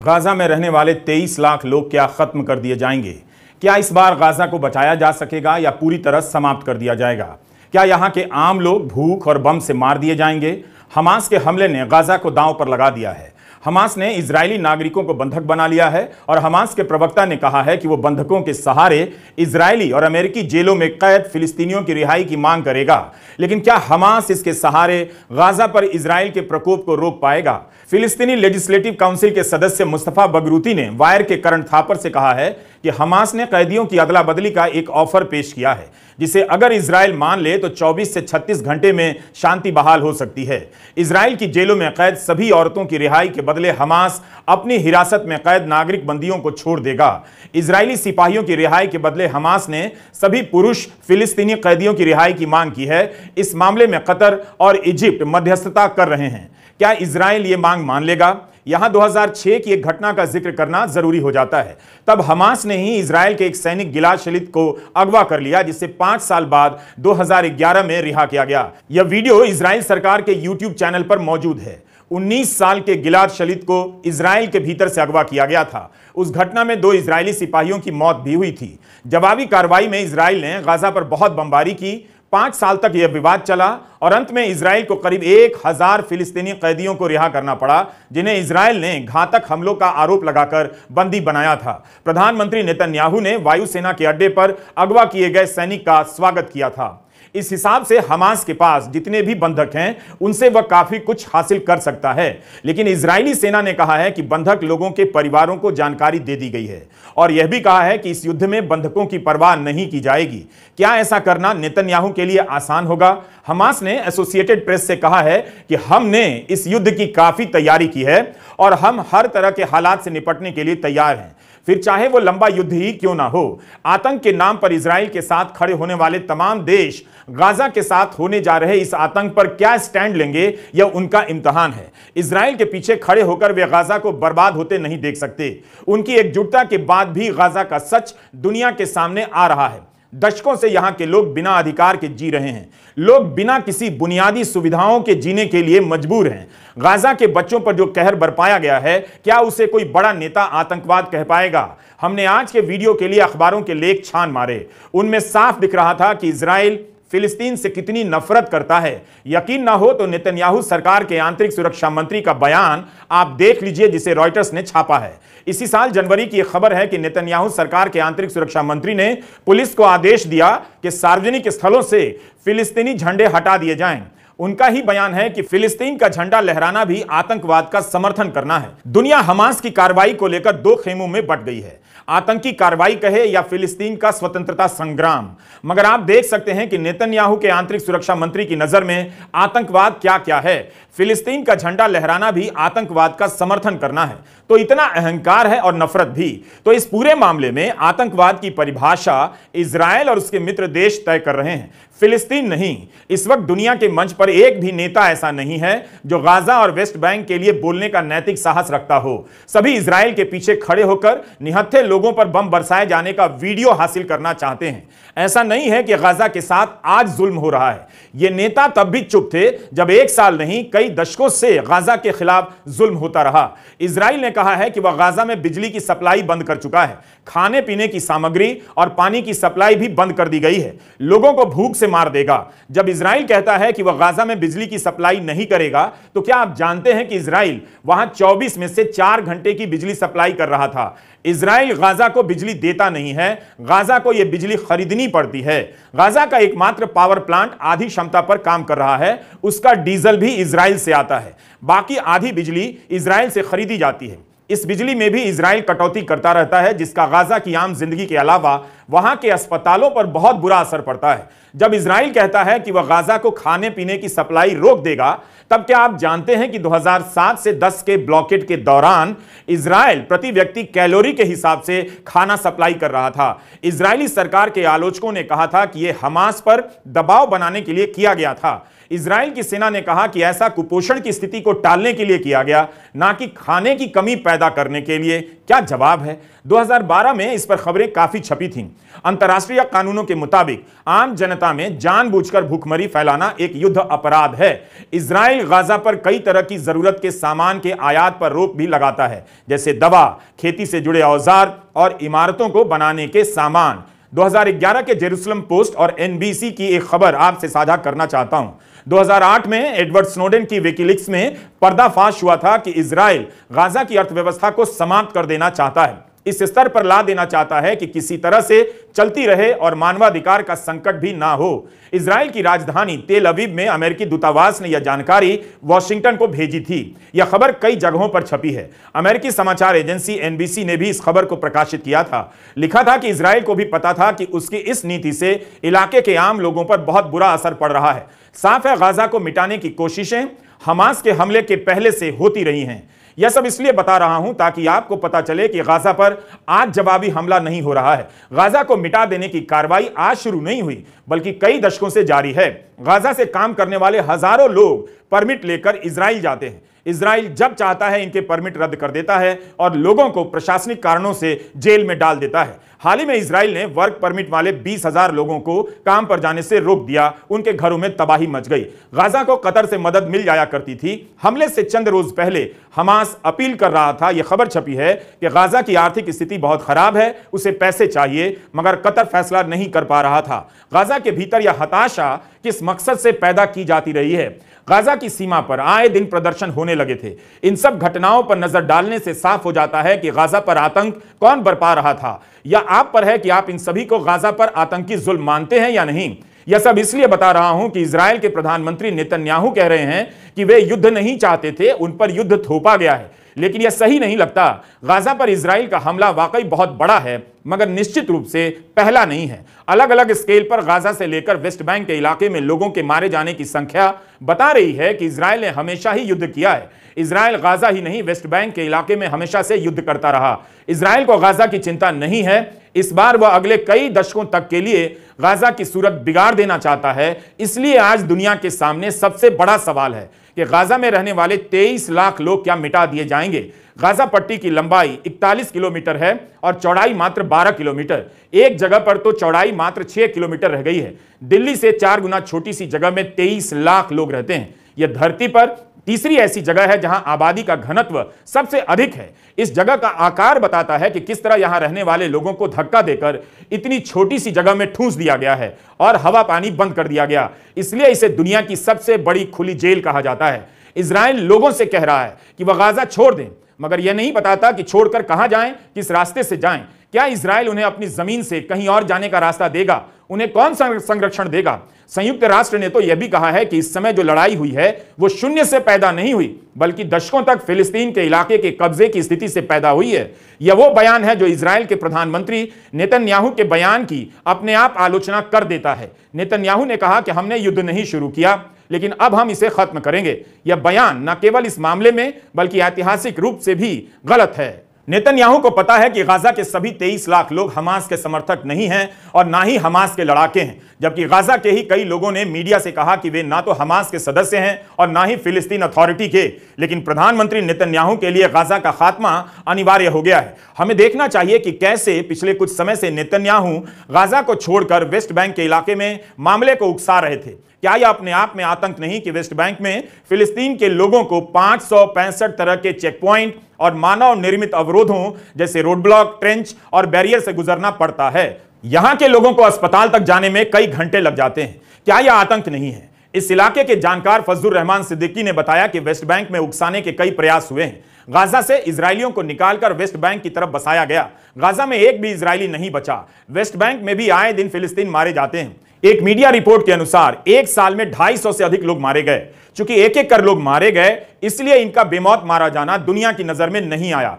Gaza में रहने वाले 23 लाख लोग क्या खत्म कर दिए जाएंगे? क्या इस बार गाजा को बचाया जा सकेगा या पूरी तरह समाप्त कर दिया जाएगा? क्या यहां के आम लोग भूख और बम से मार दिए जाएंगे? हमास के हमले ने गाजा को दांव पर लगा दिया है। हमास ने इजरायली नागरिकों को बंधक बना लिया है और हमास के प्रवक्ता ने कहा है कि वो बंधकों के सहारे इजरायली और अमेरिकी जेलों में कैद फिलिस्तीनियों की रिहाई की मांग करेगा। लेकिन क्या हमास इसके सहारे गाजा पर इजरायल के प्रकोप को रोक पाएगा? फिलिस्तीनी लेजिस्लेटिव काउंसिल के सदस्य मुस्तफा बगरूती ने वायर के करण थापर से कहा है कि हमास ने कैदियों की अदला बदली का एक ऑफर पेश किया है, जिसे अगर इजरायल मान ले तो 24 से 36 घंटे में शांति बहाल हो सकती है। इजरायल की जेलों में कैद सभी औरतों की रिहाई के बदले हमास अपनी हिरासत में कैद नागरिक बंदियों को छोड़ देगा। इजरायली सिपाहियों की रिहाई के बदले हमास ने सभी पुरुष फिलिस्तीनी कैदियों की रिहाई की मांग की है। इस मामले में कतर और इजिप्ट मध्यस्थता कर रहे हैं। क्या इजरायल ये मांग मान लेगा? यहां 2006 की एक घटना का जिक्र करना जरूरी हो जाता है। तब हमास ने ही इजरायल के एक सैनिक गिलाद शलीत को अगवा कर लिया, जिसे 5 साल बाद 2011 में रिहा किया गया। यह वीडियो इजरायल सरकार के YouTube चैनल पर मौजूद है। 19 साल के गिलाद शलीत को इजरायल के भीतर से अगवा किया गया था। उस घटना में 2 इजरायली सिपाहियों की मौत भी हुई थी। जवाबी कार्रवाई में इजरायल ने गाजा पर बहुत बमबारी की। 5 साल तक यह विवाद चला और अंत में इजरायल को करीब 1000 फिलिस्तीनी कैदियों को रिहा करना पड़ा, जिन्हें इजरायल ने घातक हमलों का आरोप लगाकर बंदी बनाया था। प्रधानमंत्री नेतन्याहू ने वायुसेना के अड्डे पर अगवा किए गए सैनिक का स्वागत किया था। इस हिसाब से हमास के पास जितने भी बंधक हैं, उनसे वह काफी कुछ हासिल कर सकता है। लेकिन इजरायली सेना ने कहा है कि बंधक लोगों के परिवारों को जानकारी दे दी गई है और यह भी कहा है कि इस युद्ध में बंधकों की परवाह नहीं की जाएगी। क्या ऐसा करना नेतन्याहू के लिए आसान होगा? हमास ने एसोसिएटेड प्रेस से कहा है कि हमने इस युद्ध की काफी तैयारी की है और हम हर तरह के हालात से निपटने के लिए तैयार हैं, फिर चाहे वो लंबा युद्ध ही क्यों ना हो। आतंक के नाम पर इजरायल के साथ खड़े होने वाले तमाम देश गाजा के साथ होने जा रहे इस आतंक पर क्या स्टैंड लेंगे, यह उनका इम्तिहान है। इजरायल के पीछे खड़े होकर वे गाजा को बर्बाद होते नहीं देख सकते। उनकी एकजुटता के बाद भी गाजा का सच दुनिया के सामने आ रहा है। दशकों से यहां के लोग बिना अधिकार के जी रहे हैं। लोग बिना किसी बुनियादी सुविधाओं के जीने के लिए मजबूर हैं। गाजा के बच्चों पर जो कहर बरपाया गया है, क्या उसे कोई बड़ा नेता आतंकवाद कह पाएगा? हमने आज के वीडियो के लिए अखबारों के लेख छान मारे। उनमें साफ दिख रहा था कि इजराइल फिलिस्तीन से कितनी नफरत करता है। यकीन ना हो तो नेतन्याहू सरकार के आंतरिक सुरक्षा मंत्री का बयान आप देख लीजिए, जिसे रॉयटर्स ने छापा है। इसी साल जनवरी की एक खबर है कि नेतन्याहू सरकार के आंतरिक सुरक्षा मंत्री ने पुलिस को आदेश दिया कि सार्वजनिक स्थलों से फिलिस्तीनी झंडे हटा दिए जाएं। उनका ही बयान है कि फिलिस्तीन का झंडा लहराना भी आतंकवाद का समर्थन करना है। दुनिया हमास की कार्रवाई को लेकर 2 खेमों में बंट गई है, आतंकी कार्रवाई कहे या फिलिस्तीन का स्वतंत्रता संग्राम। मगर आप देख सकते हैं कि नेतन्याहू के आंतरिक सुरक्षा मंत्री की नजर में आतंकवाद क्या क्या है। फिलिस्तीन का झंडा लहराना भी आतंकवाद का समर्थन करना है, तो इतना अहंकार है और नफरत भी। तो इस पूरे मामले में आतंकवाद की परिभाषा इजरायल और उसके मित्र देश तय कर रहे हैं, फिलिस्तीन नहीं। इस वक्त दुनिया के मंच पर एक भी नेता ऐसा नहीं है जो गाजा और वेस्ट बैंक के लिए बोलने का नैतिक साहस रखता हो। सभी इजरायल के पीछे खड़े होकर निहत्थे लोगों पर बम बरसाए जाने का वीडियो हासिल करना चाहते हैं। ऐसा नहीं है कि गाजा के साथ आज जुल्म हो रहा है। ये नेता तब भी चुप थे जब 1 साल नहीं कई दशकों से गाजा के खिलाफ जुल्म होता रहा। इजराइल ने कहा है कि वह गाजा में बिजली की सप्लाई बंद कर चुका है, खाने पीने की सामग्री और पानी की सप्लाई भी बंद कर दी गई है, लोगों को भूख से मार देगा। जब इजराइल कहता है कि वह गाजा में बिजली की सप्लाई नहीं करेगा, तो क्या आप जानते हैं कि इजराइल वहां 24 में से 4 घंटे की बिजली सप्लाई कर रहा था। इजराइल गाजा को बिजली देता नहीं है, गाजा को यह बिजली खरीदनी पड़ती है। गाजा का एकमात्र पावर प्लांट आधी क्षमता पर काम कर रहा है, उसका डीजल भी इजराइल से आता है, बाकी आधी बिजली इजराइल से खरीदी जाती है। इस बिजली में भी इजराइल कटौती करता रहता है, जिसका गाजा की आम जिंदगी के अलावा वहां के अस्पतालों पर बहुत बुरा असर पड़ता है। जब इजराइल कहता है कि वह गाजा को खाने पीने की सप्लाई रोक देगा, तब क्या आप जानते हैं कि 2007 से 10 के ब्लॉकेट के दौरान इजराइल प्रति व्यक्ति कैलोरी के हिसाब से खाना सप्लाई कर रहा था। इजरायली सरकार के आलोचकों ने कहा था कि यह हमास पर दबाव बनाने के लिए किया गया था। इजराइल की सेना ने कहा कि ऐसा कुपोषण की स्थिति को टालने के लिए किया गया, ना कि खाने की कमी पैदा करने के लिए। क्या जवाब है? 2012 में इस पर खबरें काफी छपी थीं। अंतर्राष्ट्रीय कानूनों के मुताबिक आम जनता में जानबूझकर भूखमरी फैलाना एक युद्ध अपराध है। इजराइल गाजा पर कई तरह की जरूरत के सामान के आयात पर रोक भी लगाता है, जैसे दवा, खेती से जुड़े औजार और इमारतों को बनाने के सामान। 2011 के जेरूसलम पोस्ट और एनबीसी की एक खबर आपसे साझा करना चाहता हूं। 2008 में एडवर्ड स्नोडेन की विकीलीक्स में पर्दाफाश हुआ था कि इजराइल गाजा की अर्थव्यवस्था को समाप्त कर देना चाहता है, इस स्तर पर ला देना चाहता है कि किसी तरह से चलती रहे और मानवाधिकार का संकट भी ना हो। इजराइल की राजधानी तेल अवीव में अमेरिकी दूतावास ने यह जानकारी वॉशिंगटन को भेजी थी। यह खबर कई जगहों पर छपी है। अमेरिकी समाचार एजेंसी एनबीसी ने भी इस खबर को प्रकाशित किया था। लिखा था कि इजराइल को भी पता था कि उसकी इस नीति से इलाके के आम लोगों पर बहुत बुरा असर पड़ रहा है। साफ है, गाजा को मिटाने की कोशिशें हमास के हमले के पहले से होती रही हैं। यह सब इसलिए बता रहा हूं ताकि आपको पता चले कि गाजा पर आज जवाबी हमला नहीं हो रहा है। गाजा को मिटा देने की कार्रवाई आज शुरू नहीं हुई, बल्कि कई दशकों से जारी है। गाजा से काम करने वाले हजारों लोग परमिट लेकर इजराइल जाते हैं। इजराइल जब चाहता है इनके परमिट रद्द कर देता है और लोगों को प्रशासनिक कारणों से जेल में डाल देता है। हाल ही में इजराइल ने वर्क परमिट वाले 20,000 लोगों को काम पर जाने से रोक दिया। उनके घरों में तबाही मच गई। गाजा को कतर से मदद मिल जाया करती थी। हमले से चंद रोज पहले हमास अपील कर रहा था। यह खबर छपी है कि गाजा की आर्थिक स्थिति बहुत खराब है, उसे पैसे चाहिए, मगर कतर फैसला नहीं कर पा रहा था। गाजा के भीतर यह हताशा किस मकसद से पैदा की जाती रही है? गाजा की सीमा पर आए दिन प्रदर्शन होने लगे थे। इन सब घटनाओं पर नजर डालने से साफ हो जाता है कि गाजा पर आतंक कौन बरपा रहा था। या आप पर है कि आप इन सभी को गाजा पर आतंकी जुल्म मानते हैं या नहीं। यह सब इसलिए बता रहा हूं कि इजराइल के प्रधानमंत्री नेतन्याहू कह रहे हैं कि वे युद्ध नहीं चाहते थे, उन पर युद्ध थोपा गया है। लेकिन यह सही नहीं लगता। गाजा पर इजराइल का हमला वाकई बहुत बड़ा है, मगर निश्चित रूप से पहला नहीं है। अलग अलग स्केल पर गाजा से लेकर वेस्ट बैंक के इलाके में लोगों के मारे जाने की संख्या बता रही है कि इजराइल ने हमेशा ही युद्ध किया है। इजराइल गाजा ही नहीं, वेस्ट बैंक के इलाके में हमेशा से युद्ध करता रहा। इजराइल को गाजा की चिंता नहीं है। इस बार वह अगले कई दशकों तक के लिए गाजा की सूरत बिगाड़ देना चाहता है। इसलिए आज दुनिया के सामने सबसे बड़ा सवाल है कि गाजा में रहने वाले 23 लाख लोग क्या मिटा दिए जाएंगे? गाजा पट्टी की लंबाई 41 किलोमीटर है और चौड़ाई मात्र 12 किलोमीटर। एक जगह पर तो चौड़ाई मात्र 6 किलोमीटर रह गई है। दिल्ली से 4 गुना छोटी सी जगह में 23 लाख लोग रहते हैं। यह धरती पर तीसरी ऐसी जगह है जहां आबादी का घनत्व सबसे अधिक है। इस जगह का आकार बताता है कि किस तरह यहां रहने वाले लोगों को धक्का देकर इतनी छोटी सी जगह में ठूंस दिया गया है और हवा पानी बंद कर दिया गया। इसलिए इसे दुनिया की सबसे बड़ी खुली जेल कहा जाता है। इजराइल लोगों से कह रहा है कि वह गाजा छोड़ दें, मगर यह नहीं बताता कि छोड़कर कहां जाएं, किस रास्ते से जाएं। क्या इजराइल उन्हें अपनी जमीन से कहीं और जाने का रास्ता देगा? उन्हें कौन संरक्षण देगा? संयुक्त राष्ट्र ने तो यह भी कहा है कि इस समय जो लड़ाई हुई है वो शून्य से पैदा नहीं हुई, बल्कि दशकों तक फिलिस्तीन के इलाके के कब्जे की स्थिति से पैदा हुई है। यह वो बयान है जो इजराइल के प्रधानमंत्री नेतन्याहू के बयान की अपने आप आलोचना कर देता है। नेतन्याहू ने कहा कि हमने युद्ध नहीं शुरू किया, लेकिन अब हम इसे खत्म करेंगे। यह बयान न केवल इस मामले में बल्कि ऐतिहासिक रूप से भी गलत है। नेतन्याहू को पता है कि गाजा के सभी 23 लाख लोग हमास के समर्थक नहीं हैं और ना ही हमास के लड़ाके हैं, जबकि गाजा के ही कई लोगों ने मीडिया से कहा कि वे ना तो हमास के सदस्य हैं और ना ही फिलिस्तीन अथॉरिटी के। लेकिन प्रधानमंत्री नेतन्याहू के लिए गाजा का खात्मा अनिवार्य हो गया है। हमें देखना चाहिए कि कैसे पिछले कुछ समय से नेतन्याहू गाजा को छोड़कर वेस्ट बैंक के इलाके में मामले को उकसा रहे थे। क्या यह अपने आप में आतंक नहीं कि वेस्ट बैंक में फिलिस्तीन के लोगों को 565 तरह के चेक पॉइंट और मानव निर्मित अवरोधों जैसे रोड ब्लॉक, ट्रेंच और बैरियर से गुजरना पड़ता है? यहां के लोगों को अस्पताल तक जाने में कई घंटे लग जाते हैं। क्या यह आतंक नहीं है? इस इलाके के जानकार फजलुर रहमान सिद्दीकी ने बताया कि वेस्ट बैंक में उकसाने के कई प्रयास हुए हैं। गाजा से इजरायलियों को निकालकर वेस्ट बैंक की तरफ बसाया गया। गाजा में एक भी इजरायली नहीं बचा। वेस्ट बैंक में भी आए दिन फिलिस्तीन मारे जाते हैं। एक मीडिया रिपोर्ट के अनुसार एक साल में 250 से अधिक लोग मारे गए। चूंकि एक एक कर लोग मारे गए, इसलिए इनका बेमौत मारा जाना दुनिया की नजर में नहीं आया।